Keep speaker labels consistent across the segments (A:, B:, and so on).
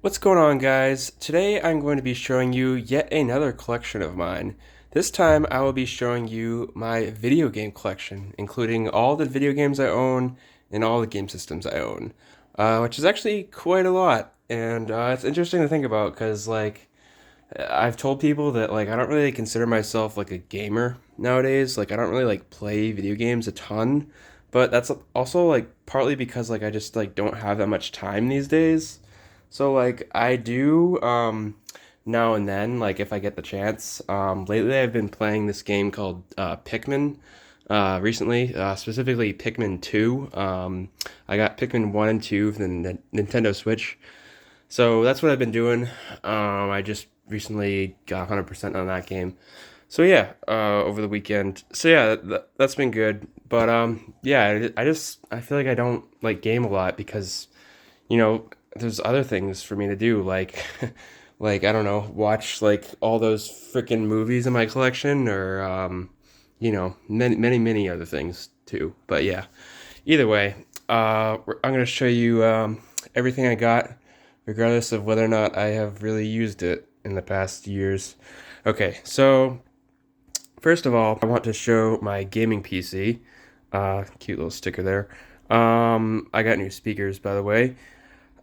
A: What's going on, guys? Today I'm going to be showing you yet another collection of mine. This time I will be showing you my video game collection, including all the video games I own and all the game systems I own, which is actually quite a lot. And it's interesting to think about because, I've told people that, I don't really consider myself like a gamer nowadays. I don't really play video games a ton, but that's also partly because I just don't have that much time these days. So I do now and then, if I get the chance. Lately I've been playing this game called Pikmin. Recently, specifically Pikmin 2. I got Pikmin 1 and 2 for the Nintendo Switch. So that's what I've been doing. I just recently got 100% on that game. So yeah, over the weekend. So yeah, that's been good. But yeah, I feel like I don't game a lot because there's other things for me to do, I don't know, watch all those freaking movies in my collection, or many other things too. But yeah, either way, I'm gonna show you everything I got, regardless of whether or not I have really used it in the past years. Okay, so first of all, I want to show my gaming PC. Cute little sticker there. I got new speakers, by the way.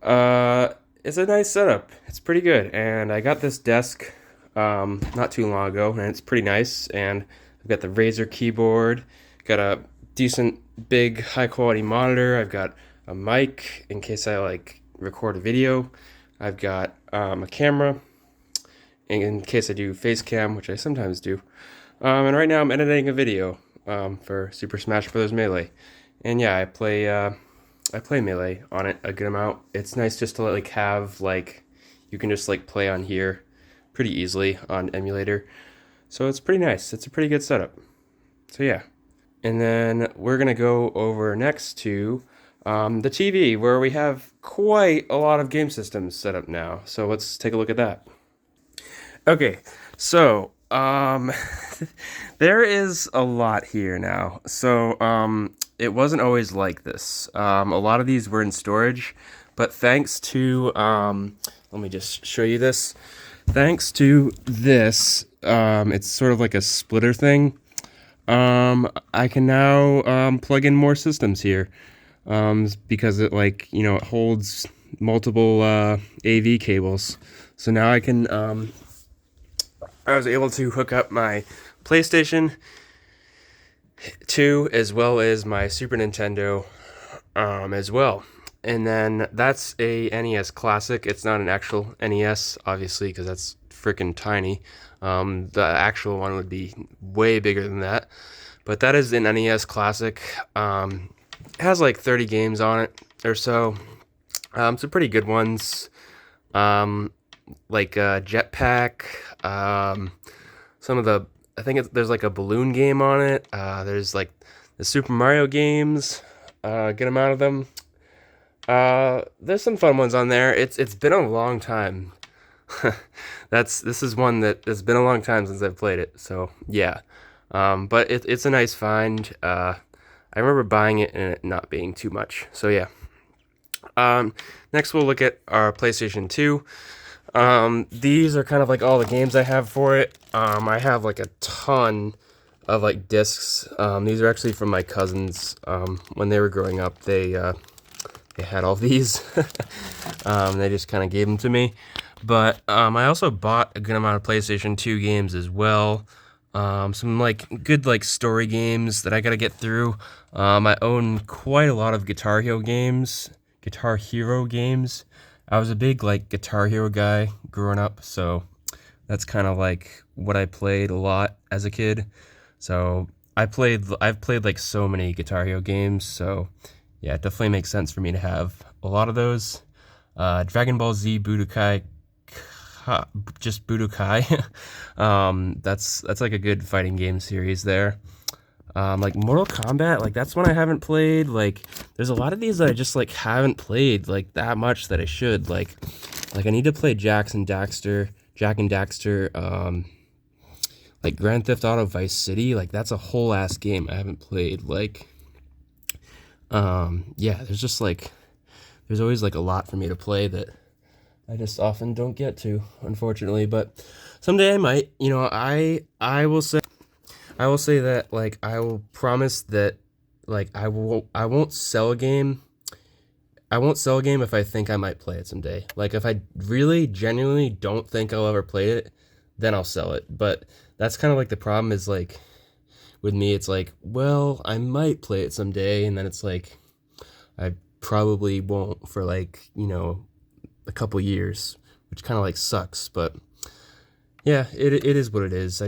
A: It's a nice setup. It's pretty good, and I got this desk not too long ago, and it's pretty nice. And I've got the Razer keyboard, got a decent, big, high quality monitor. I've got a mic in case I record a video. I've got a camera in case I do face cam, which I sometimes do. And right now I'm editing a video for Super Smash Bros. Melee, and yeah, I play Melee on it a good amount. It's nice just to have you can just play on here pretty easily on emulator. So it's pretty nice. It's a pretty good setup. So yeah. And then we're gonna go over next to the TV, where we have quite a lot of game systems set up now. So let's take a look at that. Okay, so there is a lot here now. So it wasn't always like this. A lot of these were in storage, but thanks to let me just show you this. Thanks to this, it's sort of like a splitter thing. I can now plug in more systems here, because it it holds multiple AV cables. So now I was able to hook up my PlayStation 2 as well as my Super Nintendo as well. And then that's a NES Classic. It's not an actual NES, obviously, because that's freaking tiny. The actual one would be way bigger than that. But that is an NES Classic. It has 30 games on it or so. Some pretty good ones. Jetpack. Some of the there's a balloon game on it. There's the Super Mario games. Good amount of them. There's some fun ones on there. It's been a long time. This is one that has been a long time since I've played it. So yeah, but it's a nice find. I remember buying it and it not being too much. So yeah. Next we'll look at our PlayStation 2. These are kind of all the games I have for it. I have a ton of discs. These are actually from my cousins. When they were growing up, they had all these. They just kind of gave them to me. But I also bought a good amount of PlayStation 2 games as well. Some good story games that I gotta get through. I own quite a lot of Guitar Hero games. I was a big Guitar Hero guy growing up, so that's kind of what I played a lot as a kid. So I've played so many Guitar Hero games, so yeah, it definitely makes sense for me to have a lot of those. Dragon Ball Z Budokai, just Budokai. That's a good fighting game series there. Mortal Kombat, that's one I haven't played. There's a lot of these that I just haven't played that much that I should. I need to play Jak and Daxter. Grand Theft Auto Vice City. That's a whole ass game I haven't played. Yeah, there's just there's always a lot for me to play that I just often don't get to, unfortunately. But someday I might. You know, I will say that like I will promise that like I won't sell a game. I won't sell a game if I think I might play it someday. Like if I really genuinely don't think I'll ever play it, then I'll sell it. But that's kind of like the problem is like with me it's like, well, I might play it someday and then it's like I probably won't for like, you know, a couple years, which kind of like sucks, but yeah, it is what it is. I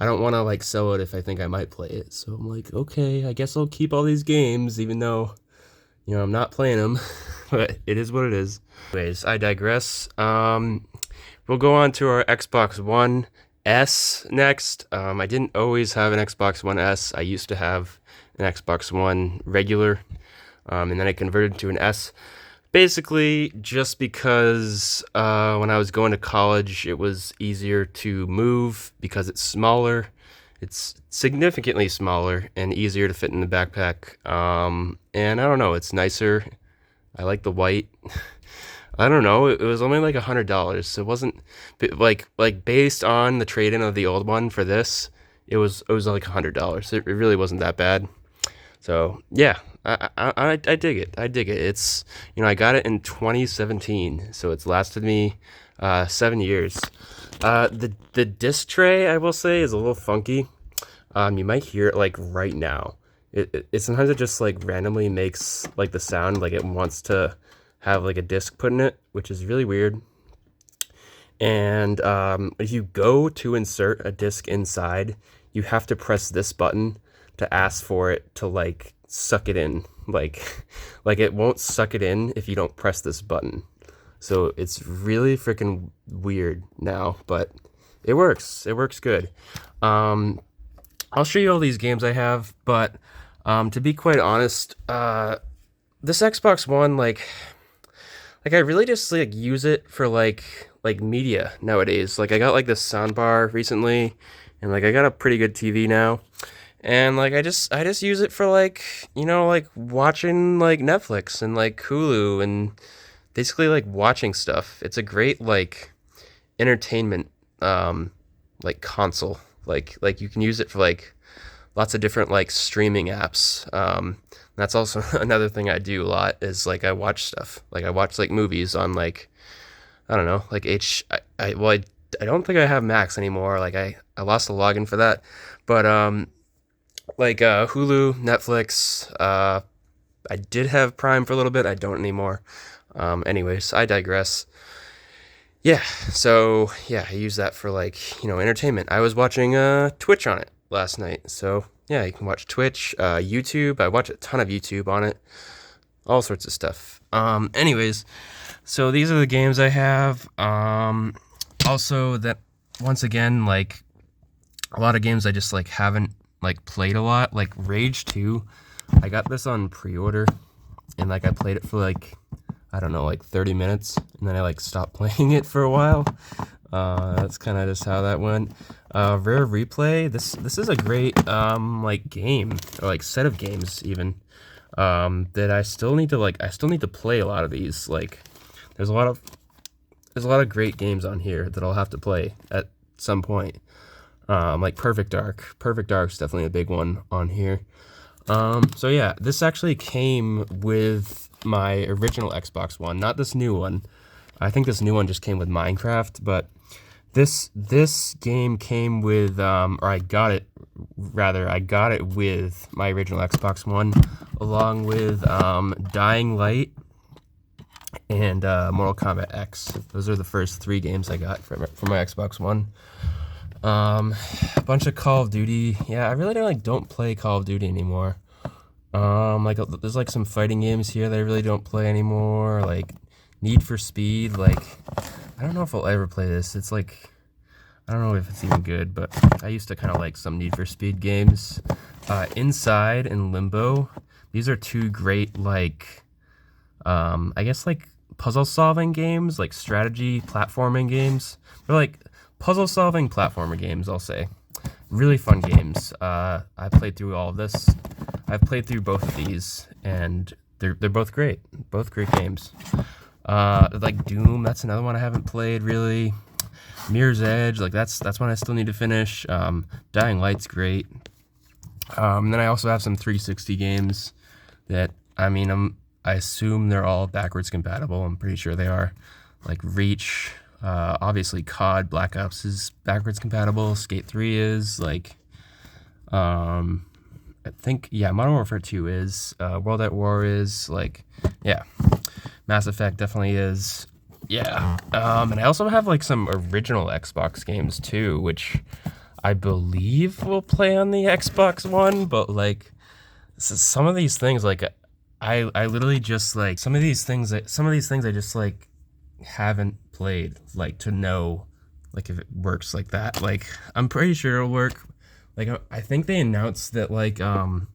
A: don't want to like sell it if I think I might play it. So I'm like, okay, I guess I'll keep all these games even though, you know, I'm not playing them, but it is what it is. Anyways, I digress. We'll go on to our Xbox One S next. I didn't always have an Xbox One S. I used to have an Xbox One regular, and then I converted to an S. Basically, just because when I was going to college, it was easier to move because it's smaller. It's significantly smaller and easier to fit in the backpack. And I don't know, it's nicer. I like the white. I don't know. It was only like $100, so it wasn't like based on the trade-in of the old one for this. It was like $100. It really wasn't that bad. So yeah, I dig it. I dig it. It's, you know, I got it in 2017, so it's lasted me 7 years. The disc tray, I will say, is a little funky. You might hear it like right now. It sometimes it just like randomly makes like the sound like it wants to have like a disc put in it, which is really weird. And if you go to insert a disc inside, you have to press this button to ask for it to like suck it in. Like it won't suck it in if you don't press this button. So it's really freaking weird now, but it works. It works good. I'll show you all these games I have, but to be quite honest, this Xbox One, like I really just like use it for like media nowadays. Like I got like this soundbar recently, and like I got a pretty good TV now, and like I just use it for like, you know, like watching like Netflix and like Hulu and basically like watching stuff. It's a great like entertainment like console. Like you can use it for like lots of different like streaming apps. That's also another thing I do a lot is like I watch stuff. Like I watch like movies on like, I don't know, like I don't think I have Max anymore. Like I lost the login for that. But like Hulu, Netflix, I did have Prime for a little bit. I don't anymore. Anyways, I digress. Yeah, so yeah, I use that for like, you know, entertainment. I was watching Twitch on it last night. So yeah, you can watch Twitch, YouTube. I watch a ton of YouTube on it. All sorts of stuff. Anyways, so these are the games I have. Also that once again, like a lot of games I just like haven't like played a lot. Like Rage 2. I got this on pre-order and like I played it for like, I don't know, like 30 minutes, and then I like stopped playing it for a while. That's kind of just how that went. Rare Replay. This is a great like game, or like set of games even. That I still need to play a lot of these. Like there's a lot of great games on here that I'll have to play at some point. Like Perfect Dark. Perfect Dark's definitely a big one on here. So yeah, this actually came with my original Xbox One, not this new one. I think this new one just came with Minecraft, but this game came with, or I got it with my original Xbox One, along with Dying Light and Mortal Kombat X. Those are the first 3 games I got for my Xbox One. A bunch of Call of Duty. Yeah, I really don't play Call of Duty anymore. Like there's like some fighting games here that I really don't play anymore. Like Need for Speed. Like I don't know if I'll ever play this. It's like I don't know if it's even good, but I used to kind of like some Need for Speed games. Inside and Limbo. These are 2 great like I guess like puzzle solving games, like strategy platforming games. They're like puzzle solving platformer games, I'll say. Really fun games. I played through all of this. I've played through both of these, and they're both great. Both great games. Like Doom, that's another one I haven't played really. Mirror's Edge, like that's one I still need to finish. Dying Light's great. Then I also have some 360 games that, I mean, I assume they're all backwards compatible. I'm pretty sure they are. Like Reach, obviously COD Black Ops is backwards compatible. Skate 3 is, like, I think, yeah, Modern Warfare 2 is. World at War is, like, yeah. Mass Effect definitely is. Yeah. And I also have, like, some original Xbox games, too, which I believe will play on the Xbox One, but, like, some of these things, like, I literally just, like, some of these things I just, like, haven't played, like, to know, like, if it works like that. Like, I'm pretty sure it'll work. Like, I think they announced that, like, some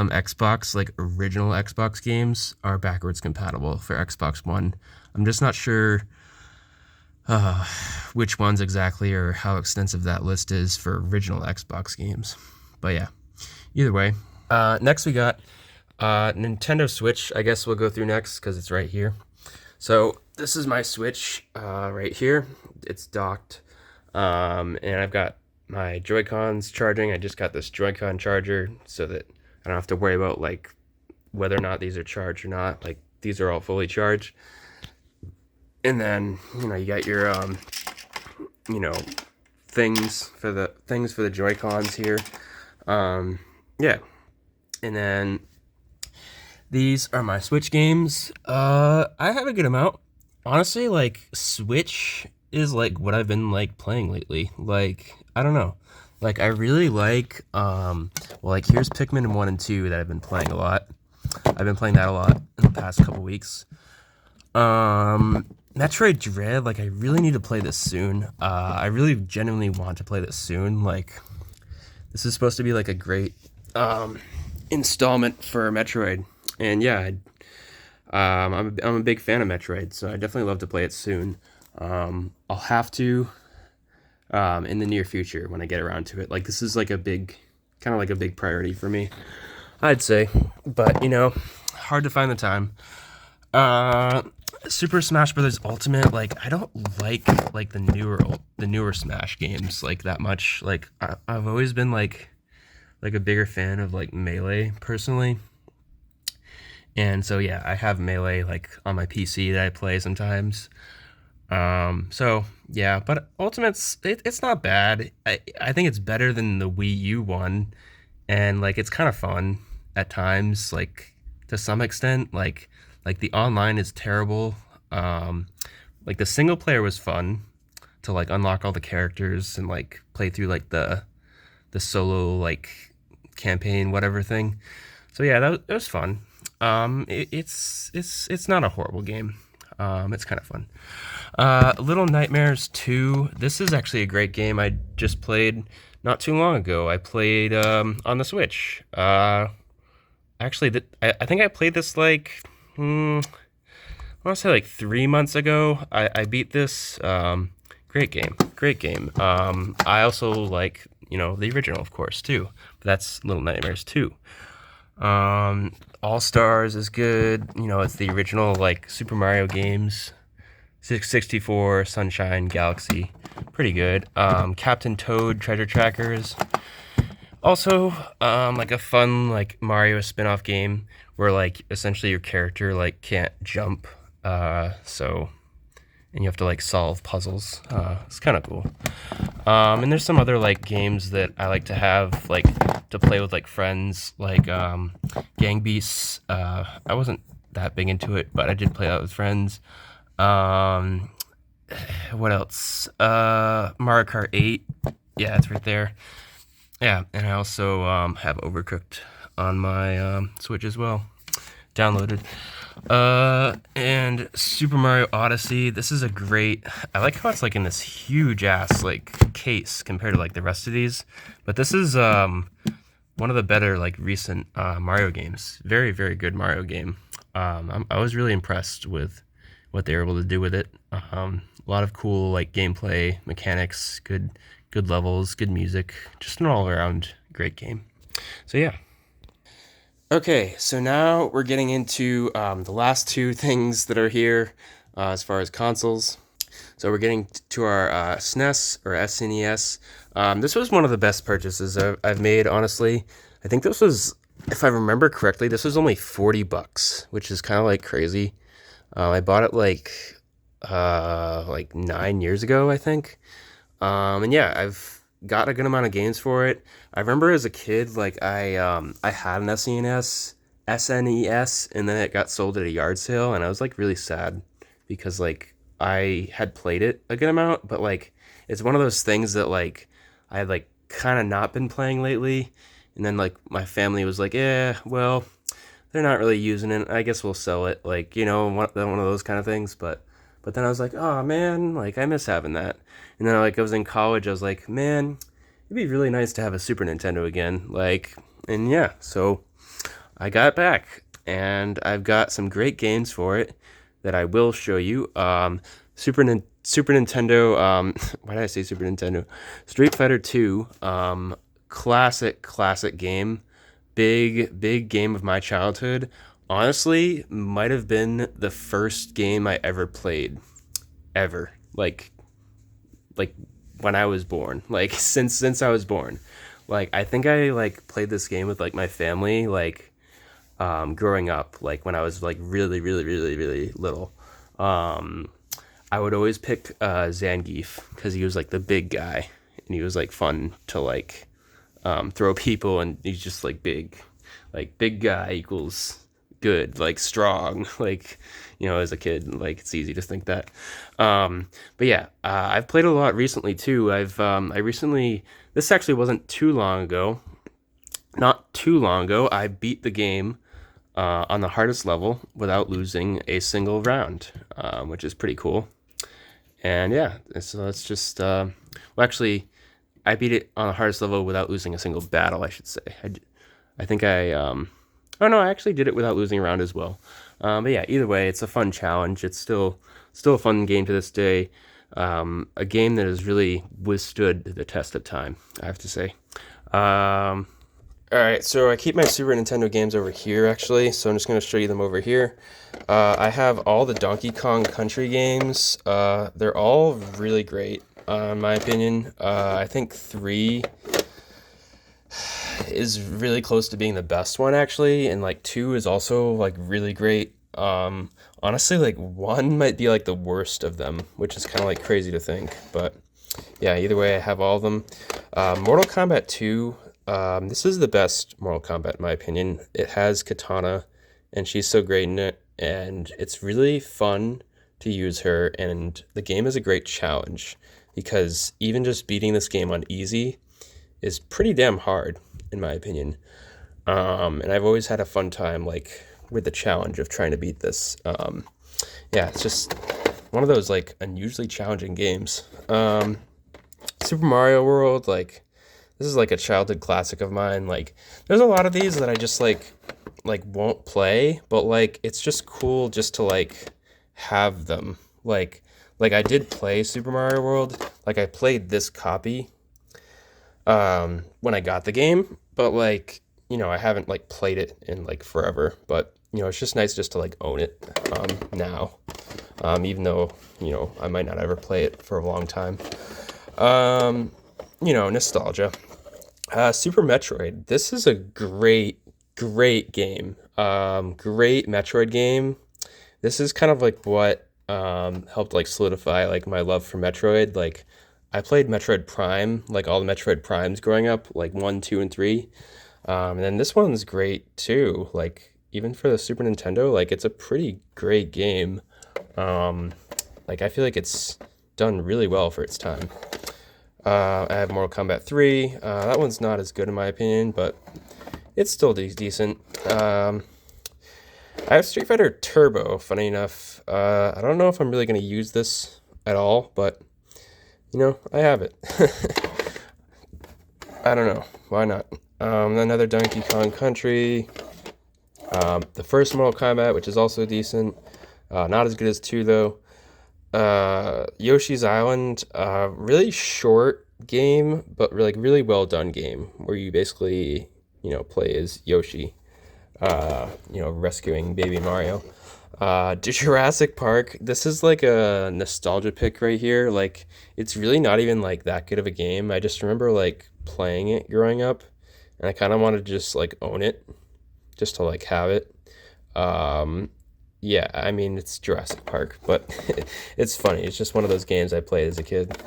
A: Xbox, like, original Xbox games are backwards compatible for Xbox One. I'm just not sure which ones exactly or how extensive that list is for original Xbox games. But yeah, either way. Next we got Nintendo Switch. I guess we'll go through next because it's right here. So this is my Switch right here. It's docked, and I've got my Joy-Cons charging. I just got this Joy-Con charger so that I don't have to worry about, like, whether or not these are charged or not. Like, these are all fully charged. And then, you got your things for the Joy-Cons here. Yeah. And then these are my Switch games. I have a good amount. Honestly, like, Switch is, like, what I've been, like, playing lately. Like, I don't know. Like, I really like, well, like, here's Pikmin 1 and 2 that I've been playing a lot. I've been playing that a lot in the past couple weeks. Metroid Dread, like, I really need to play this soon. I really genuinely want to play this soon. Like, this is supposed to be, like, a great, installment for Metroid. And yeah, I'm a big fan of Metroid, so I definitely love to play it soon. I'll have to, in the near future when I get around to it. Like, this is like a big, kind of like a big priority for me, I'd say. But, hard to find the time. Super Smash Bros. Ultimate, like, I don't like the newer Smash games, like, that much. Like, I've always been, like a bigger fan of, like, Melee, personally. And so, yeah, I have Melee, like, on my PC that I play sometimes. So, yeah, but Ultimate's, it's not bad. I think it's better than the Wii U one, and, like, it's kind of fun at times, like, to some extent. Like, the online is terrible. Like, the single player was fun to, like, unlock all the characters and, like, play through, like, the solo, like, campaign, whatever thing. So, yeah, that was fun. It's not a horrible game. It's kind of fun. Little Nightmares 2. This is actually a great game I just played not too long ago. I played on the Switch. Actually, I think I played this, like, I want to say, like, 3 months ago. I beat this. Great game. Great game. I also like, the original, of course, too. But that's Little Nightmares 2. All Stars is good. It's the original, like, Super Mario games. 64, Sunshine, Galaxy. Pretty good. Captain Toad Treasure Trackers. Also, like, a fun, like, Mario spin-off game where, like, essentially your character, like, can't jump. And you have to, like, solve puzzles. It's kind of cool. And there's some other, like, games that I like to have, like, to play with, like, friends, like, Gang Beasts. I wasn't that big into it, but I did play that with friends. What else? Mario Kart 8. Yeah, it's right there. Yeah, and I also have Overcooked on my Switch as well. Downloaded. And Super Mario Odyssey. This is a great. I like how it's, like, in this huge ass, like, case compared to, like, the rest of these. But this is one of the better, like, recent Mario games. Very, very good Mario game. I was really impressed with what they were able to do with it. A lot of cool, like, gameplay mechanics, good levels, good music, just an all around great game. So yeah. Okay, so now we're getting into the last two things that are here as far as consoles. So we're getting to our SNES or SNES. This was one of the best purchases I've made, honestly. I think this was, if I remember correctly, this was only $40, which is kind of like crazy. I bought it like 9 years ago, I think. And yeah, I've got a good amount of games for it. I remember as a kid, like I had an SNES, and then it got sold at a yard sale, and I was like really sad because like I had played it a good amount, but like it's one of those things that like I had like kind of not been playing lately, and then like my family was like, yeah, well, they're not really using it. I guess we'll sell it, like one of those kind of things. But then I was like, oh man, like I miss having that. And then like I was in college, I was like, man, it'd be really nice to have a Super Nintendo again. Like, and yeah, so I got it back, and I've got some great games for it that I will show you. Super Nintendo. Why did I say Super Nintendo? Street Fighter Two. Classic game. Big game of my childhood. Honestly, might have been the first game I ever played, ever. Like when I was born. Like since I was born. Like I think I like played this game with like my family like growing up, like when I was like really little. Um, I would always pick Zangief because he was like the big guy and he was like fun to like throw people, and he's just like big guy equals good, like strong, like as a kid, like it's easy to think that. But yeah, I've played a lot recently too. I recently, this actually wasn't too long ago, not too long ago, I beat the game on the hardest level without losing a single round, which is pretty cool. And yeah, so it's just, well, actually, I beat it on the hardest level without losing a single battle, I should say. I think oh no, I actually did it without losing a round as well. But yeah, either way, it's a fun challenge. It's still a fun game to this day. A game that has really withstood the test of time, I have to say. All right, so I keep my Super Nintendo games over here, actually, so I'm just going to show you them over here. I have all the Donkey Kong Country games. They're all really great, in my opinion. I think 3 is really close to being the best one, actually, and like 2 is also like really great. Honestly, like 1 might be like the worst of them, which is kind of like crazy to think, but yeah, either way, I have all of them. Mortal Kombat 2, this is the best Mortal Kombat in my opinion. It has Katana, and she's so great in it, and it's really fun to use her, and the game is a great challenge, because even just beating this game on easy is pretty damn hard, in my opinion. And I've always had a fun time, like, with the challenge of trying to beat this. Yeah, it's just one of those, like, unusually challenging games. Super Mario World, like, this is like a childhood classic of mine. Like, there's a lot of these that I just like won't play, but like it's just cool just to like have them. Like I did play Super Mario World. Like I played this copy when I got the game, but like, I haven't like played it in like forever, but it's just nice just to like own it now. Even though, I might not ever play it for a long time. Nostalgia. Super Metroid. This is a great game. Great Metroid game. This is kind of like what helped like solidify like my love for Metroid. Like I played Metroid Prime, like all the Metroid Primes growing up, like 1, 2, and 3. And then this one's great too. Like even for the Super Nintendo, like it's a pretty great game. Like I feel like it's done really well for its time. I have Mortal Kombat 3. That one's not as good in my opinion, but it's still decent. I have Street Fighter Turbo, funny enough. I don't know if I'm really going to use this at all, but, I have it. I don't know. Why not? Another Donkey Kong Country. The first Mortal Kombat, which is also decent. Not as good as 2, though. Yoshi's Island, really short game, but like really well done game where you basically, play as Yoshi. rescuing baby Mario. Jurassic Park, this is like a nostalgia pick right here. Like, it's really not even like that good of a game. I just remember like playing it growing up, and I kind of wanted to just like own it, just to like have it. Um, yeah, I mean, it's Jurassic Park, but it's funny. It's just one of those games I played as a kid.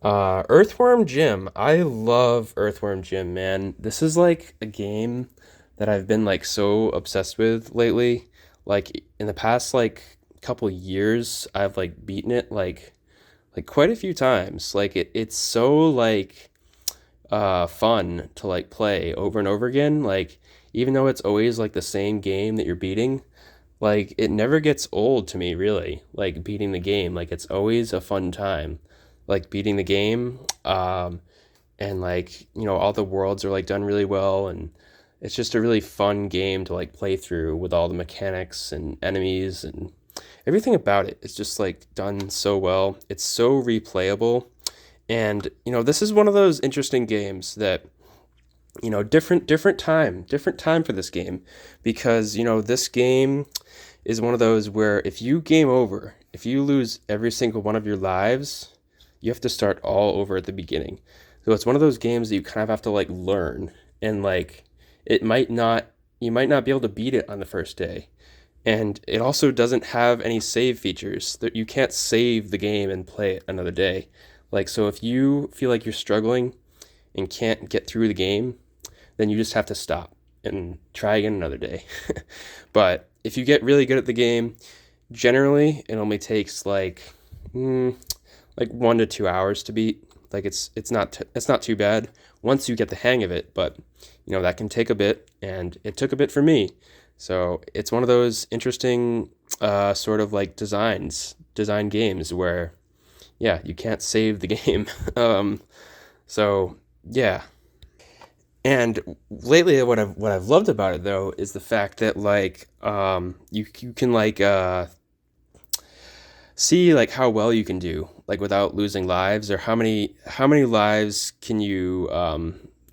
A: Earthworm Jim. I love Earthworm Jim, man. This is like a game that I've been like so obsessed with lately. Like in the past like couple years, I've like beaten it like quite a few times. Like it's so like fun to like play over and over again. Like even though it's always like the same game that you're beating, like it never gets old to me really. Like beating the game, like it's always a fun time. Like beating the game, and like all the worlds are like done really well, and it's just a really fun game to like play through with all the mechanics and enemies and everything about it. It's just like done so well. It's so replayable, and this is one of those interesting games that different time for this game, because this game is one of those where if you game over, if you lose every single one of your lives, you have to start all over at the beginning. So it's one of those games that you kind of have to like learn, and like it might not you might not be able to beat it on the first day. And it also doesn't have any save features that you can't save the game and play it another day. Like so if you feel like you're struggling and can't get through the game, then you just have to stop and try again another day. But if you get really good at the game, generally it only takes like 1 to 2 hours to beat. Like it's not too bad once you get the hang of it, but that can take a bit, and it took a bit for me. So it's one of those interesting sort of like design games where yeah, you can't save the game. So yeah. And lately, what I've loved about it though is the fact that like you can like see like how well you can do like without losing lives, or how many lives can you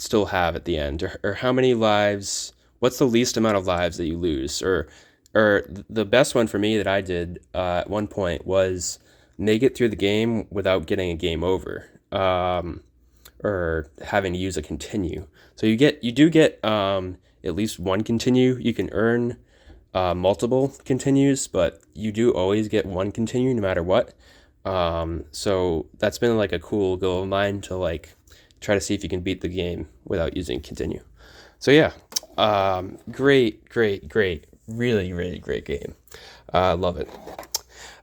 A: still have at the end, or how many lives, what's the least amount of lives that you lose, or the best one for me that I did at one point was make it through the game without getting a game over, or having to use a continue. So you do get at least one continue. You can earn multiple continues, but you do always get one continue no matter what. So that's been like a cool goal of mine to like try to see if you can beat the game without using continue. So yeah, great, really, really great game. Love it.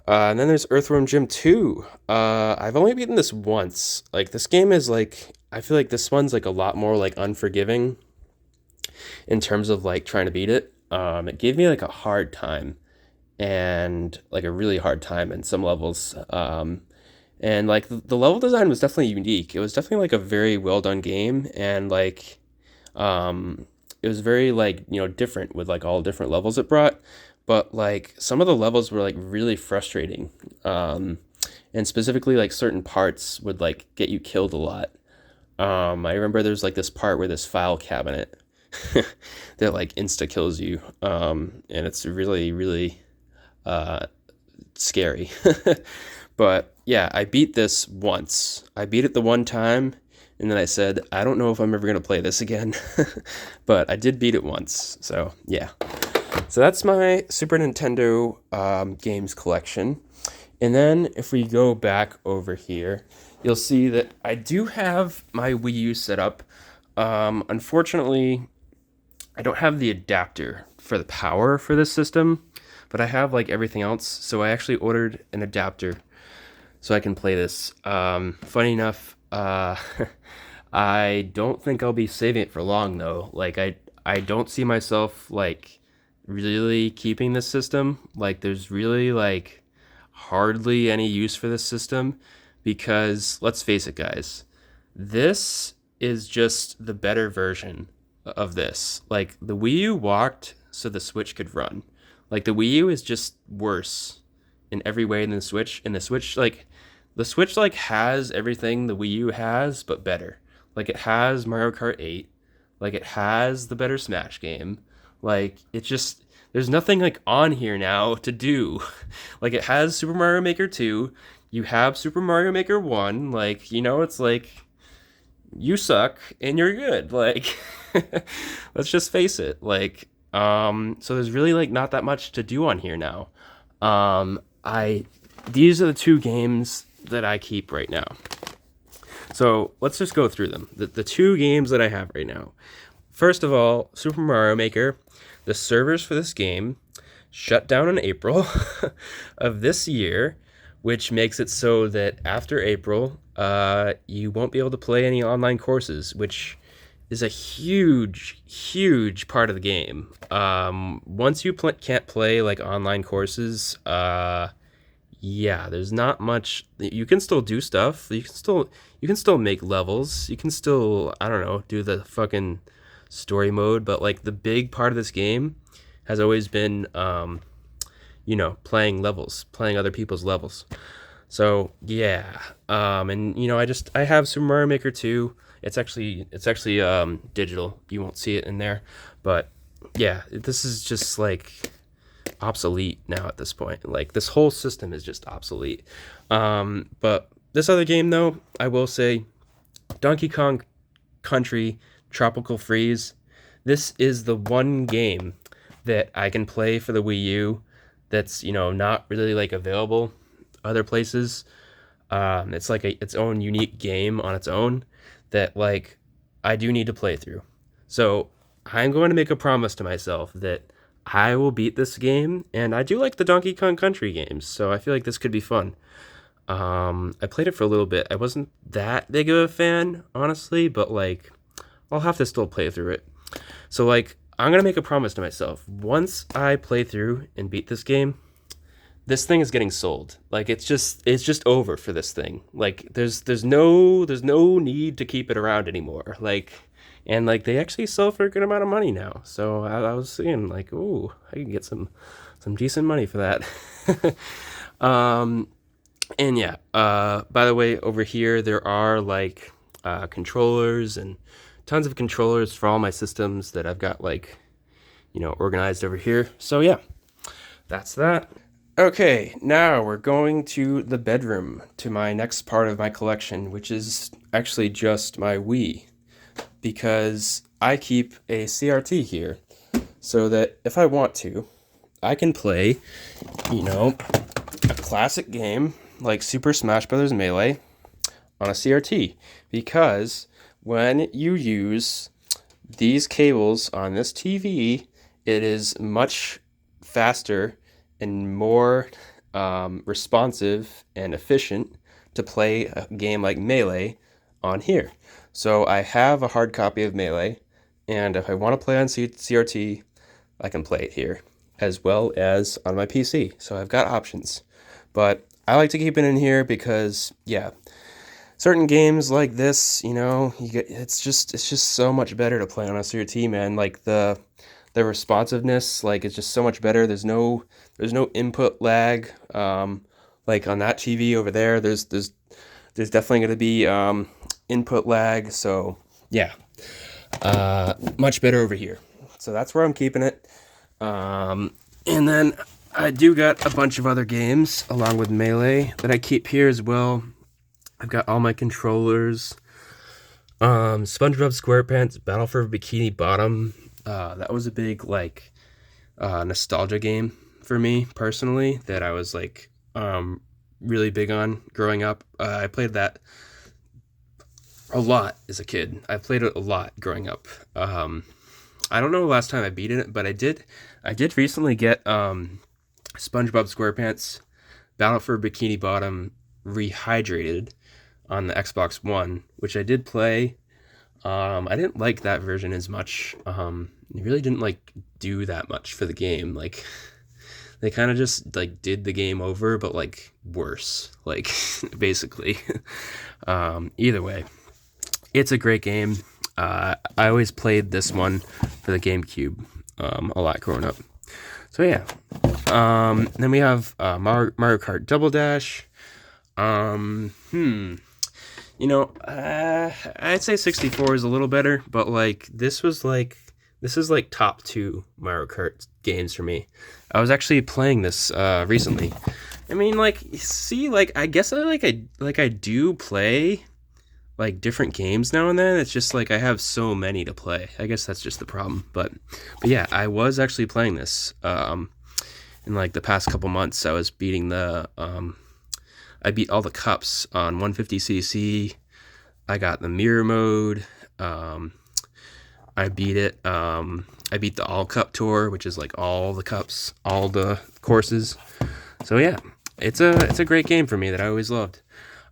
A: And then there's Earthworm Jim 2. I've only beaten this once. Like this game is like, I feel like this one's like a lot more like unforgiving in terms of like trying to beat it. It gave me like a hard time, and like a really hard time in some levels. And like the level design was definitely unique. It was definitely like a very well done game, and like um, it was very like different with like all different levels it brought. But like some of the levels were like really frustrating, and specifically like certain parts would like get you killed a lot. I remember there's like this part where this file cabinet that like insta kills you, and it's really really uh, scary. But yeah, I beat this once. I beat it the one time, and then I said, I don't know if I'm ever gonna play this again. But I did beat it once, so yeah. So that's my Super Nintendo games collection. And then if we go back over here, you'll see that I do have my Wii U set up. Unfortunately, I don't have the adapter for the power for this system, but I have like everything else. So I actually ordered an adapter so I can play this. Funny enough, I don't think I'll be saving it for long though. Like I don't see myself like really keeping this system. Like there's really like hardly any use for this system, because let's face it guys, this is just the better version of this. Like the Wii U walked so the Switch could run. Like the Wii U is just worse in every way than the Switch. And the Switch like has everything the Wii U has, but better. Like it has Mario Kart 8. Like it has the better Smash game. Like it just there's nothing like on here now to do. Like it has Super Mario Maker 2, you have Super Mario Maker 1, like it's like you suck and you're good. Like let's just face it. Like so there's really like not that much to do on here now. I These are the two games that I keep right now. So let's just go through them. The two games that I have right now. First of all, Super Mario Maker. The servers for this game shut down in April of this year, which makes it so that after April, you won't be able to play any online courses, which is a huge, huge part of the game. Once you can't play like online courses, yeah, there's not much. You can still do stuff. You can still make levels. You can still, I don't know, do the fucking story mode. But like the big part of this game has always been, playing levels, playing other people's levels. So yeah, and I have Super Mario Maker 2. It's actually digital. You won't see it in there, but yeah, this is just like obsolete now at this point. Like this whole system is just obsolete. But this other game though, I will say, Donkey Kong Country Tropical Freeze. This is the one game that I can play for the Wii U that's not really like available other places. It's like its own unique game on its own that like I do need to play through. So I'm going to make a promise to myself that I will beat this game, and I do like the Donkey Kong Country games, so I feel like this could be fun. I played it for a little bit. I wasn't that big of a fan, honestly, but like I'll have to still play through it. So like I'm gonna make a promise to myself. Once I play through and beat this game, this thing is getting sold. Like it's just over for this thing. Like there's no need to keep it around anymore. Like and like they actually sell for a good amount of money now. So I was seeing like, ooh, I can get some decent money for that. And yeah, by the way, over here there are like controllers and tons of controllers for all my systems that I've got like organized over here. So yeah, that's that. Okay, now we're going to the bedroom, to my next part of my collection, which is actually just my Wii, because I keep a CRT here, so that if I want to, I can play, a classic game like Super Smash Bros. Melee on a CRT, because when you use these cables on this TV, it is much faster and more responsive and efficient to play a game like Melee on here. So I have a hard copy of Melee, and if I want to play on CRT, I can play it here, as well as on my PC. So I've got options. But I like to keep it in here because, yeah, certain games like this, it's just so much better to play on a CRT, man. Like the responsiveness, like it's just so much better. There's no input lag. Like on that TV over there, there's definitely going to be input lag. So yeah, much better over here. So that's where I'm keeping it. And then I do got a bunch of other games along with Melee that I keep here as well. I've got all my controllers. SpongeBob SquarePants Battle for Bikini Bottom. That was a big like nostalgia game for me personally that I was like really big on growing up. I played that a lot as a kid. I played it a lot growing up. I don't know the last time I beat it, but I did recently get SpongeBob SquarePants Battle for Bikini Bottom Rehydrated on the Xbox One, which I did play. I didn't like that version as much. It really didn't like do that much for the game. Like they kind of just like did the game over, but like worse. Like basically. Either way, it's a great game. I always played this one for the GameCube a lot growing up. So yeah. Then we have Mario Kart Double Dash. I'd say 64 is a little better, but like this was this is like top 2 Mario Kart games for me. I was actually playing this recently. I mean, like, see, like, I guess I do play like different games now and then. It's just like I have so many to play. I guess that's just the problem. But yeah, I was actually playing this in like the past couple months. I was beating I beat all the cups on 150cc. I got the mirror mode. I beat it. I beat the All Cup Tour, which is like all the cups, all the courses. So yeah, it's a great game for me that I always loved.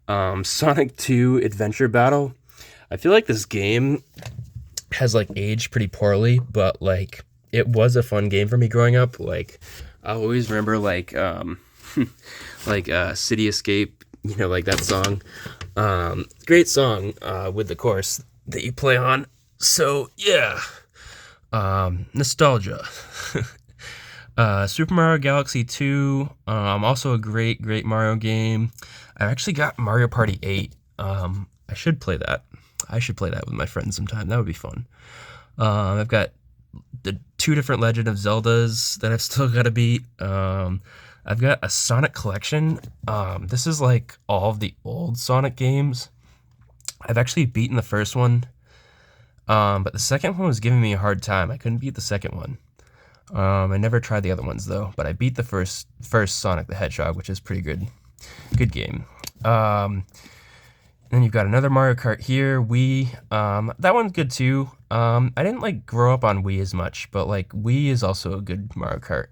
A: Sonic 2 Adventure Battle. I feel like this game has like aged pretty poorly, but like it was a fun game for me growing up. Like I always remember like like City Escape, you know, like that song. Great song with the course that you play on. So yeah, nostalgia. Super Mario Galaxy 2, also a great Mario game. I've actually got Mario Party 8. I should play that. I should play that with my friends sometime. That would be fun. I've got the 2 different Legend of Zeldas that I've still got to beat. I've got a Sonic collection. This is like all of the old Sonic games. I've actually beaten the first one, but the second one was giving me a hard time. I couldn't beat the second one. I never tried the other ones though, but I beat the first Sonic the Hedgehog, which is pretty good. Good game. Then you've got another Mario Kart here, Wii. That one's good too. I didn't like grow up on Wii as much, but like Wii is also a good Mario Kart.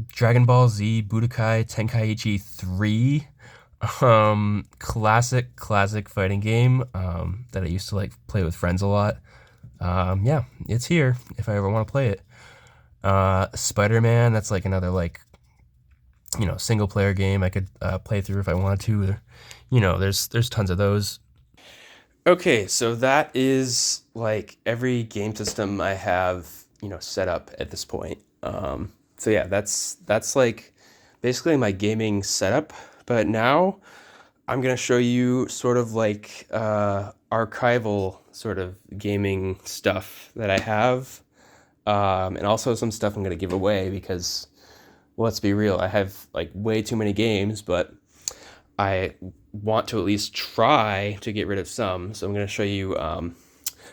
A: Dragon Ball Z Budokai Tenkaichi 3. Classic fighting game that I used to like play with friends a lot. Yeah, it's here if I ever want to play it. Spider-Man, that's like another like, you know, single player game I could play through if I wanted to. You know, there's tons of those. Okay, so that is like every game system I have, you know, set up at this point. So yeah, that's like basically my gaming setup. But now I'm gonna show you sort of like archival sort of gaming stuff that I have, and also some stuff I'm gonna give away because, well, let's be real, I have like way too many games, but I want to at least try to get rid of some. So I'm gonna show you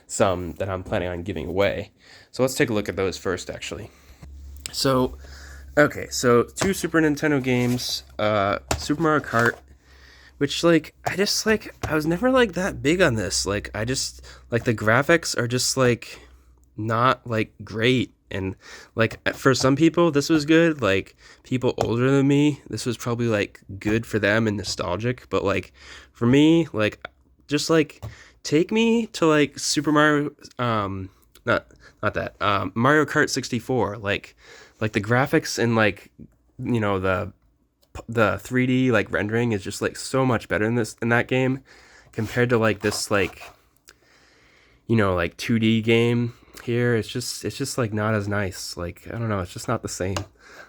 A: some that I'm planning on giving away. So let's take a look at those first, actually. So, okay, so 2 Super Nintendo games, Super Mario Kart, which, like, I was never, like, that big on this. Like, I just, like, the graphics are just, like, not, like, great. And, like, for some people, this was good. Like, people older than me, this was probably, like, good for them and nostalgic. But, like, for me, like, just, like, take me to, like, Super Mario, not that, Mario Kart 64. Like the graphics and, like, you know, the 3D like rendering is just like so much better in that game compared to like this, like, you know, like 2D game here. It's just like not as nice. Like, I don't know, it's just not the same.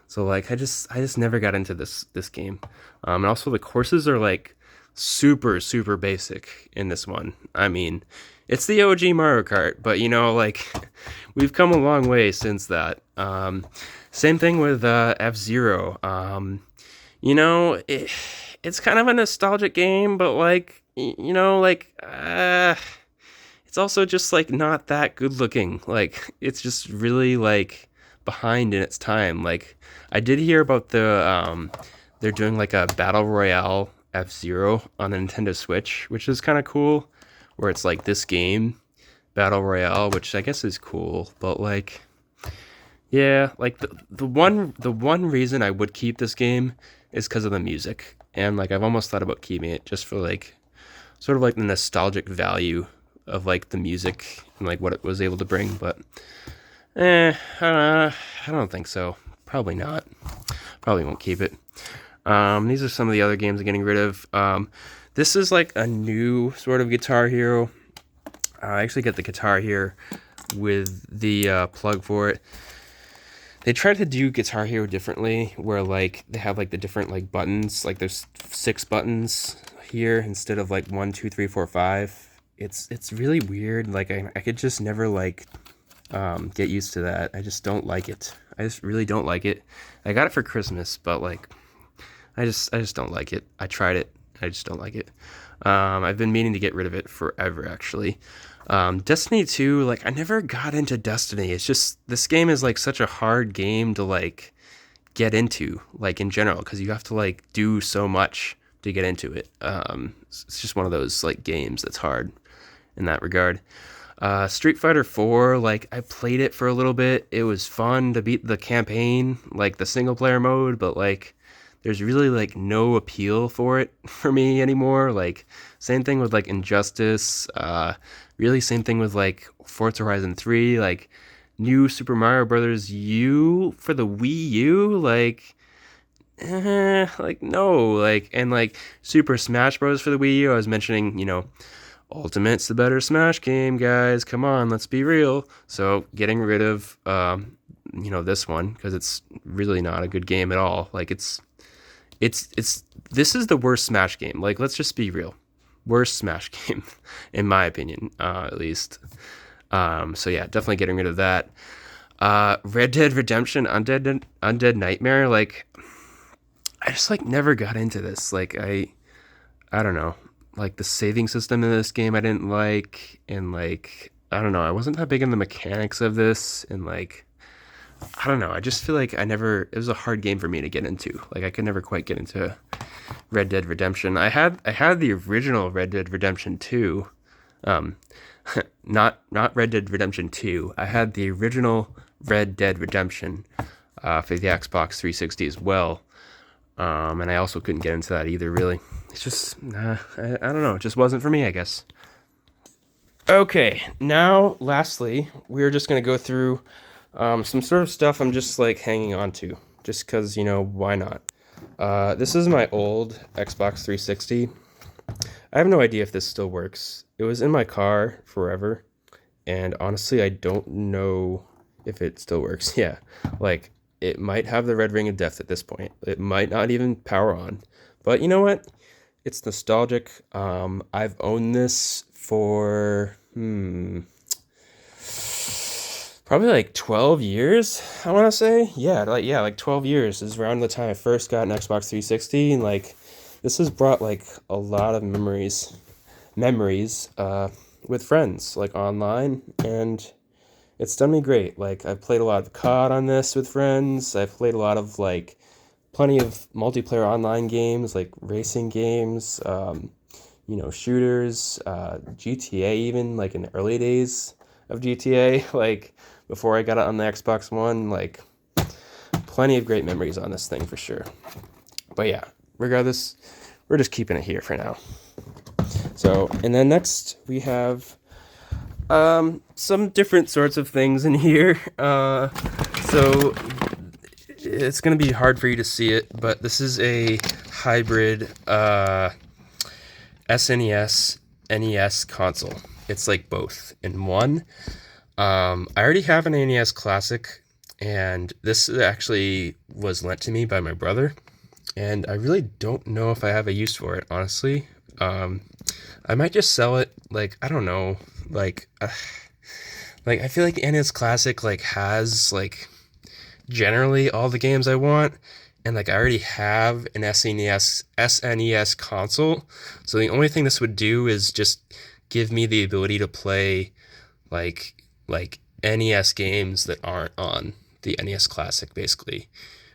A: So like I just never got into this game. And also the courses are like super basic in this one. I mean, it's the OG Mario Kart, but you know, like we've come a long way since that. Same thing with F-Zero. You know, it's kind of a nostalgic game, but like, you know, like, it's also just like not that good looking. Like, it's just really like behind in its time. Like, I did hear about they're doing like a Battle Royale F-Zero on the Nintendo Switch, which is kind of cool, where it's like this game, Battle Royale, which I guess is cool, but like, yeah, like the one reason I would keep this game is because of the music. And like I've almost thought about keeping it just for like sort of like the nostalgic value of like the music and like what it was able to bring, but I don't think so. Probably not. Probably won't keep it. These are some of the other games I'm getting rid of. This is like a new sort of Guitar Hero. I actually got the Guitar here with the plug for it. They tried to do Guitar Hero differently, where like they have like the different like buttons. Like there's 6 buttons here instead of like 1, 2, 3, 4, 5. It's really weird. Like I could just never like get used to that. I just don't like it. I just really don't like it. I got it for Christmas, but like, I just don't like it. I tried it. I just don't like it. I've been meaning to get rid of it forever, actually. Destiny 2, like, I never got into Destiny. It's just, this game is like such a hard game to like get into, like in general, because you have to like do so much to get into it. It's just one of those like games that's hard in that regard. Street Fighter 4, like I played it for a little bit. It was fun to beat the campaign, like the single player mode, but like there's really like no appeal for it for me anymore. Like same thing with like Injustice, really same thing with like Forza Horizon 3, like new Super Mario Brothers U for the Wii U, like no, like, and like Super Smash Bros for the Wii U. I was mentioning, Ultimate's the better Smash game, guys. Come on, let's be real. So getting rid of, this one because it's really not a good game at all. Like this is the worst Smash game. Like let's just be real, worst Smash game, in my opinion, at least. So yeah, definitely getting rid of that. Red Dead Redemption, Undead Nightmare. Like I just like never got into this. Like I don't know. Like the saving system in this game I didn't like, and like I don't know, I wasn't that big in the mechanics of this, and like I don't know, I just feel like it was a hard game for me to get into. Like I could never quite get into Red Dead Redemption. I had the original Red Dead Redemption 2. Not Red Dead Redemption 2. I had the original Red Dead Redemption for the Xbox 360 as well. And I also couldn't get into that either, really. It's just, I don't know. It just wasn't for me, I guess. Okay, now, lastly, we're just going to go through some sort of stuff I'm just, like, hanging on to. Just because, why not? This is my old Xbox 360. I have no idea if this still works. It was in my car forever. And honestly, I don't know if it still works. Yeah, like, it might have the red ring of death at this point. It might not even power on. But you know what? It's nostalgic. I've owned this for probably like 12 years, I want to say. Yeah, like 12 years is around the time I first got an Xbox 360, and like this has brought like a lot of memories with friends, like online, and it's done me great. Like I've played a lot of COD on this with friends. I've played a lot of like plenty of multiplayer online games, like racing games, shooters, GTA, even like in the early days of GTA, like before I got it on the Xbox One. Like plenty of great memories on this thing for sure. But yeah, regardless, we're just keeping it here for now. So, and then next we have some different sorts of things in here. So it's going to be hard for you to see it, but this is a hybrid SNES NES console. It's like both in one. I already have an NES Classic, and this actually was lent to me by my brother, and I really don't know if I have a use for it, honestly. I might just sell it. Like, I don't know. Like I feel like the NES Classic like has like generally all the games I want, and like I already have an SNES console, so the only thing this would do is just give me the ability to play like NES games that aren't on the NES Classic, basically.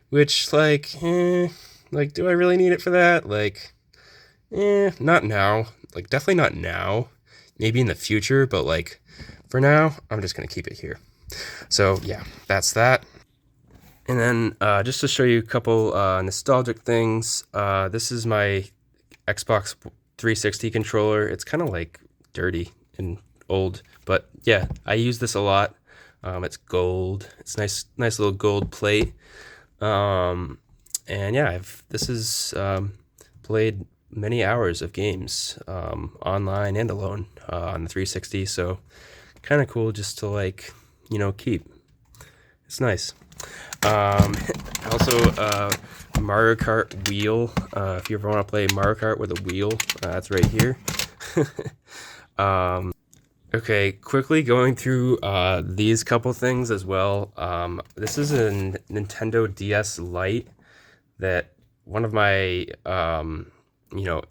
A: Which like do I really need it for that? Like not now. Like definitely not now. Maybe in the future, but like for now, I'm just gonna keep it here. So yeah, that's that. And then just to show you a couple nostalgic things, this is my Xbox 360 controller. It's kind of like dirty and old, but yeah, I use this a lot. It's gold. It's nice little gold plate. And yeah, this is played many hours of games online and alone on the 360. So kind of cool just to like keep. It's nice. Also, Mario Kart wheel. If you ever want to play Mario Kart with a wheel, that's right here. Okay, quickly going through these couple things as well. This is a Nintendo DS Lite that one of my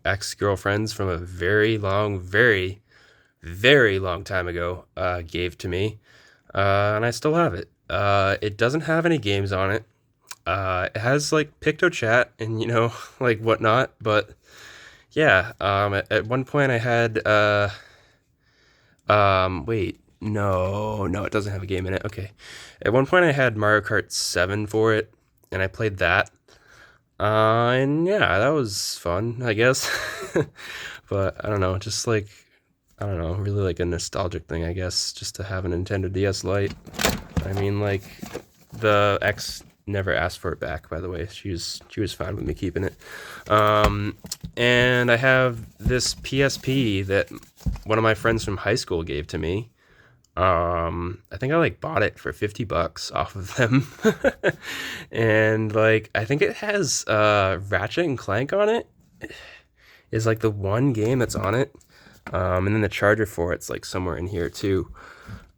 A: ex-girlfriends from a very long, very, very long time ago gave to me, and I still have it. It doesn't have any games on it. It has like PictoChat and like whatnot, but yeah. At one point I had wait, no, it doesn't have a game in it. Okay. At one point I had Mario Kart 7 for it, and I played that. And yeah, that was fun, I guess. But I don't know, just like, I don't know, really like a nostalgic thing, I guess, just to have a Nintendo DS Lite. I mean, like, the ex never asked for it back, by the way. She was fine with me keeping it. And I have this PSP that one of my friends from high school gave to me. I think I like bought it for $50 off of them. And like I think it has Ratchet and Clank on it. Is like the one game that's on it. And then the charger for it's like somewhere in here too.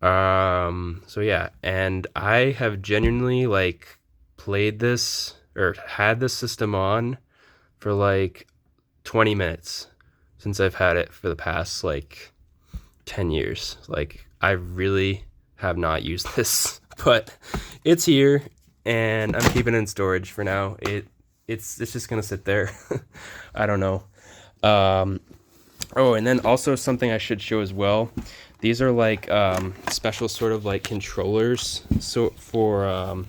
A: So yeah, and I have genuinely like played this or had this system on for like 20 minutes since I've had it for the past like 10 years. Like, I really have not used this, but it's here and I'm keeping it in storage for now. It's just gonna sit there. I don't know. Um, oh, and then also something I should show as well. These are like special sort of like controllers so for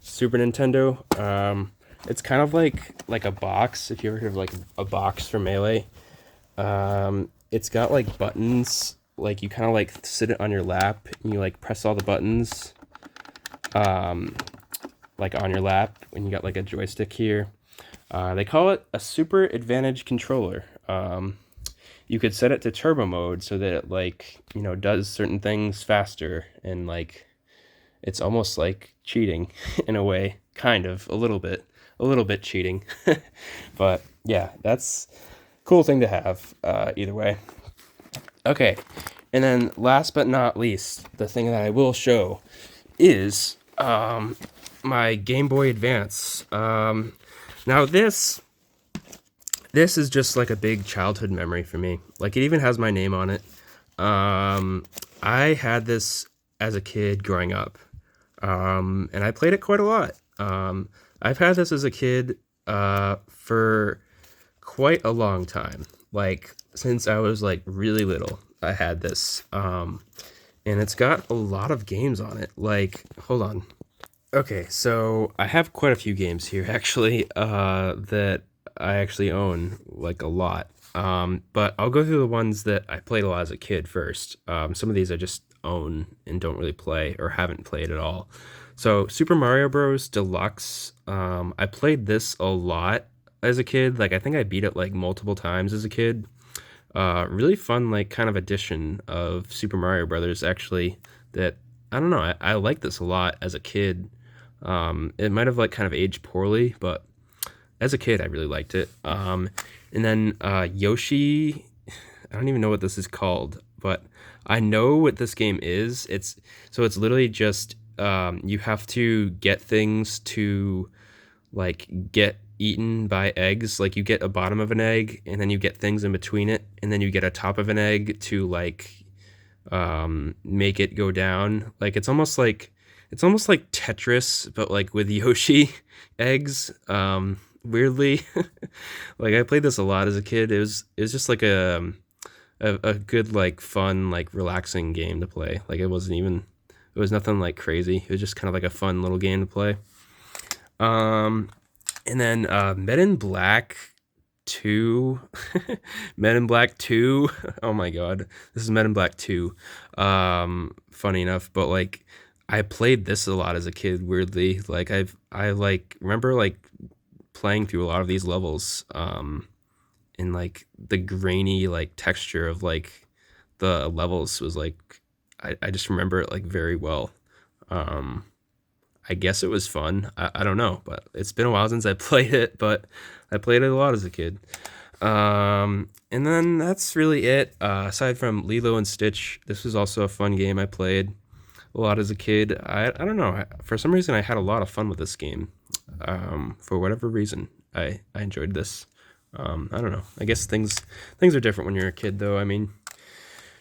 A: Super Nintendo. It's kind of like a box. If you ever heard of like a box for Melee, it's got like buttons. Like you kind of like sit it on your lap and you like press all the buttons, like on your lap. And you got like a joystick here. They call it a Super Advantage controller. You could set it to turbo mode so that it like does certain things faster and like it's almost like cheating in a way, kind of a little bit cheating. But yeah, that's a cool thing to have either way. Okay, and then last but not least, the thing that I will show is my Game Boy Advance. Now this is just like a big childhood memory for me. Like it even has my name on it. I had this as a kid growing up, and I played it quite a lot. I've had this as a kid for quite a long time. Like since I was like really little, I had this. And it's got a lot of games on it. Like, hold on. Okay, so I have quite a few games here actually that I actually own like a lot. But I'll go through the ones that I played a lot as a kid first. Some of these I just own and don't really play or haven't played at all. So Super Mario Bros. Deluxe, I played this a lot as a kid. Like I think I beat it like multiple times as a kid. Really fun, like kind of edition of Super Mario Brothers. Actually, that I don't know. I like this a lot as a kid. It might have like kind of aged poorly, but as a kid, I really liked it. And then Yoshi. I don't even know what this is called, but I know what this game is. It's literally just you have to get things to like get eaten by eggs. Like you get a bottom of an egg and then you get things in between it and then you get a top of an egg to like make it go down. Like it's almost like Tetris but like with Yoshi eggs. Weirdly. Like I played this a lot as a kid. It was just like a good like fun like relaxing game to play. Like it was nothing like crazy. It was just kind of like a fun little game to play. Um and then Men in Black 2. Men in Black 2. Oh my god. This is Men in Black 2. Funny enough, but like I played this a lot as a kid, weirdly. Like I like remember like playing through a lot of these levels and like the grainy like texture of like the levels was like I just remember it like very well. Um I guess it was fun. I don't know, but it's been a while since I played it, but I played it a lot as a kid. And then that's really it. Aside from Lilo and Stitch, this was also a fun game I played a lot as a kid. I don't know. For some reason, I had a lot of fun with this game. For whatever reason, I enjoyed this. I don't know. I guess things are different when you're a kid, though. I mean,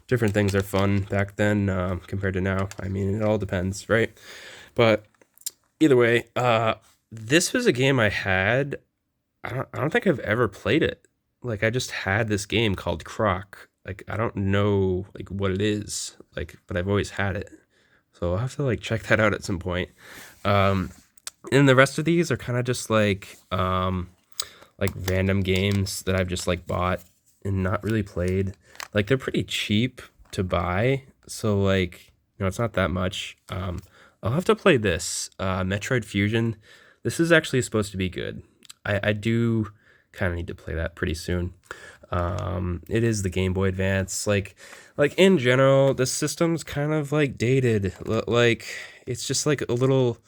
A: different things are fun back then compared to now. I mean, it all depends, right? But either way, this was a game I had. I don't think I've ever played it. Like I just had this game called Croc. Like I don't know like what it is. Like, but I've always had it. So I'll have to like check that out at some point. Um, and the rest of these are kind of just like random games that I've just like bought and not really played. Like they're pretty cheap to buy, so like it's not that much. I'll have to play this Metroid Fusion. This is actually supposed to be good. I do kind of need to play that pretty soon. It is the Game Boy Advance. Like in general, the system's kind of like dated. Like it's just like a little.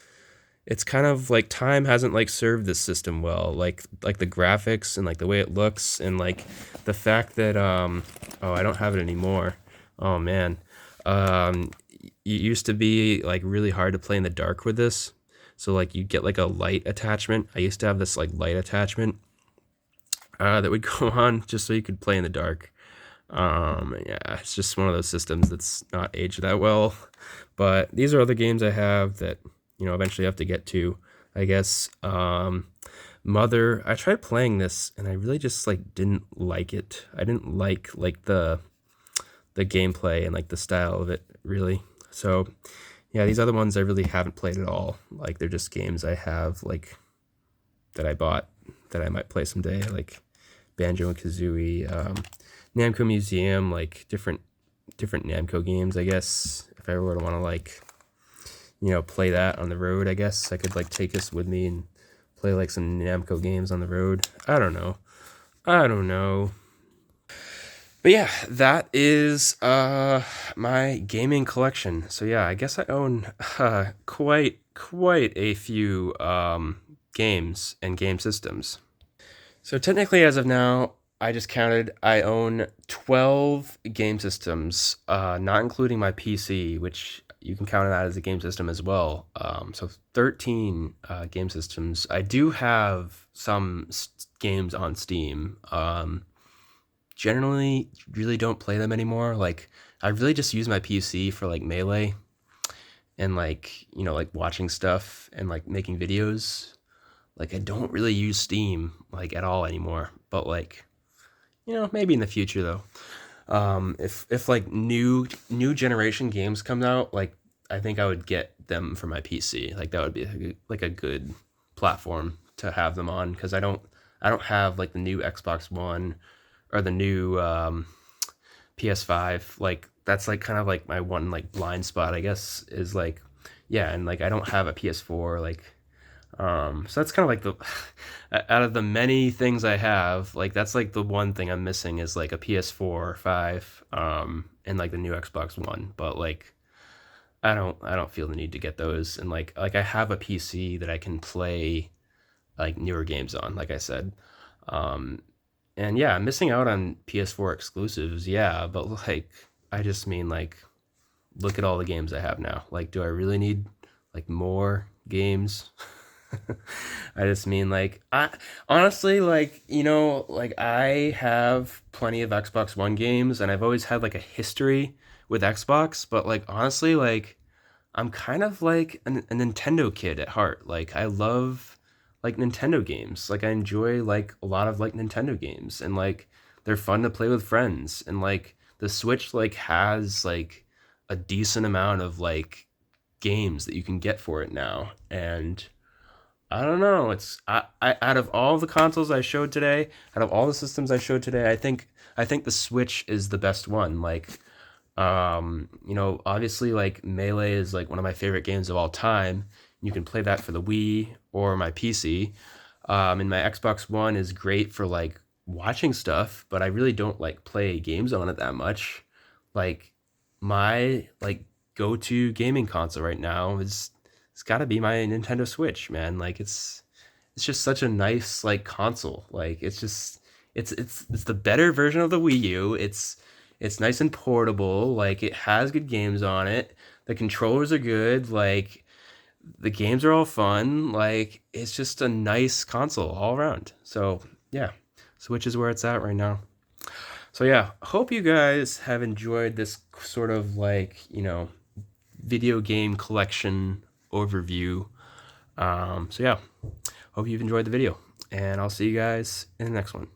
A: It's kind of like time hasn't like served this system well. Like the graphics and like the way it looks and like the fact that oh, I don't have it anymore. Oh man. It used to be like really hard to play in the dark with this. So like you get like a light attachment. I used to have this like light attachment that would go on just so you could play in the dark. Yeah, it's just one of those systems that's not aged that well. But these are other games I have that eventually have to get to. I guess Mother. I tried playing this and I really just like didn't like it. I didn't like the gameplay and like the style of it really. So yeah, these other ones I really haven't played at all. Like they're just games I have like that I bought that I might play someday, like Banjo and Kazooie, Namco Museum, like different Namco games. I guess if I ever were to want to like play that on the road, I guess I could like take this with me and play like some Namco games on the road. I don't know. I don't know. But yeah, that is my gaming collection. So yeah, I guess I own quite a few games and game systems. So technically, as of now, I just counted. I own 12 game systems, not including my PC, which you can count that as a game system as well. So 13 game systems. I do have some games on Steam. Generally, really don't play them anymore. Like I really just use my PC for like Melee and like like watching stuff and like making videos. Like I don't really use Steam like at all anymore. But like maybe in the future though. If like new generation games come out, like I think I would get them for my PC. Like that would be like a good platform to have them on because I don't have like the new Xbox One or the new PS5. Like that's like kind of like my one like blind spot, I guess, is like yeah, and like I don't have a PS4 like so that's kind of like the out of the many things I have, like that's like the one thing I'm missing is like a PS4 or 5 and like the new Xbox One. But like I don't feel the need to get those and like I have a PC that I can play like newer games on, like I said. Um and yeah, I'm missing out on PS4 exclusives, yeah, but like I just mean like look at all the games I have now. Like do I really need like more games? I just mean like I honestly like like I have plenty of Xbox One games and I've always had like a history with Xbox, but like honestly like I'm kind of like a Nintendo kid at heart. Like I love like Nintendo games. Like I enjoy like a lot of like Nintendo games and like they're fun to play with friends and like the Switch like has like a decent amount of like games that you can get for it now and I don't know. I out of all the consoles I showed today, out of all the systems I showed today, I think the Switch is the best one. Like, obviously, like Melee is like one of my favorite games of all time. You can play that for the Wii or my PC. And my Xbox One is great for like watching stuff, but I really don't like play games on it that much. Like my like go-to gaming console right now is it's got to be my Nintendo Switch, man. Like it's just such a nice like console. Like it's just It's the better version of the Wii U. It's nice and portable. Like it has good games on it. The controllers are good. Like the games are all fun. Like it's just a nice console all around. So yeah, Switch is where it's at right now. So yeah, hope you guys have enjoyed this sort of like, video game collection overview. So yeah, hope you've enjoyed the video, and I'll see you guys in the next one.